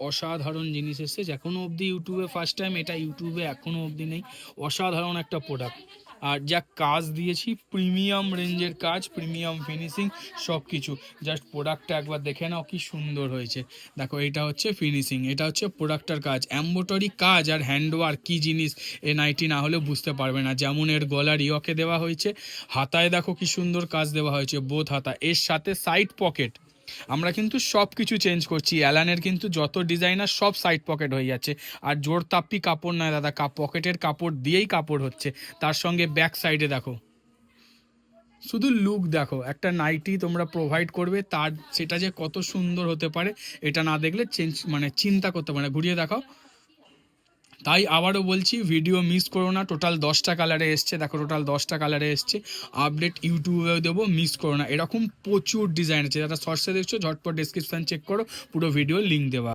অসাধারণ জিনিস এসছে, এখনও অবধি ইউটিউবে ফার্স্ট টাইম, এটা ইউটিউবে এখনও অবধি নেই। অসাধারণ একটা প্রোডাক্ট। আর যা কাজ দিয়েছি, প্রিমিয়াম রেঞ্জের কাজ, প্রিমিয়াম ফিনিশিং সব কিছু। জাস্ট প্রোডাক্টটা একবার দেখে নাও কি সুন্দর হয়েছে। দেখো এটা হচ্ছে ফিনিশিং, এটা হচ্ছে প্রোডাক্টটার কাজ, এমব্রয়ডারি কাজ আর হ্যান্ডওয়ার্ক, কী জিনিস এ নাইটি না হলে বুঝতে পারবে না। যেমন এর গলার ইয়কে দেওয়া হয়েছে, হাতায় দেখো কি সুন্দর কাজ দেওয়া হয়েছে, বোথ হাতা, এর সাথে সাইড পকেট। আমরা কিন্তু সব কিছু চেঞ্জ করছি, অ্যালানের কিন্তু যত ডিজাইনার সব সাইড পকেট হয়ে যাচ্ছে। আর জোর তাপ্পি কাপড় নয় দাদা, পকেটের কাপড় দিয়েই কাপড় হচ্ছে। তার সঙ্গে ব্যাক সাইডে দেখো, শুধু লুক দেখো, একটা নাইটি তোমরা প্রোভাইড করবে, তার সেটা যে কত সুন্দর হতে পারে এটা না দেখলে চিন্তা করতে পারে। ঘুরিয়ে দেখাও। তাই আবারও বলছি, ভিডিও মিস করো না। টোটাল 10টা কালারে এসছে, দেখো টোটাল 10টা কালারে এসছে। আপডেট ইউটিউবেও দেবো, মিস করো না। এরকম প্রচুর ডিজাইন আছে, যারা শর্টসে দেখছো ঝটপট ডেসক্রিপশান চেক করো, পুরো ভিডিও লিঙ্ক দেওয়া।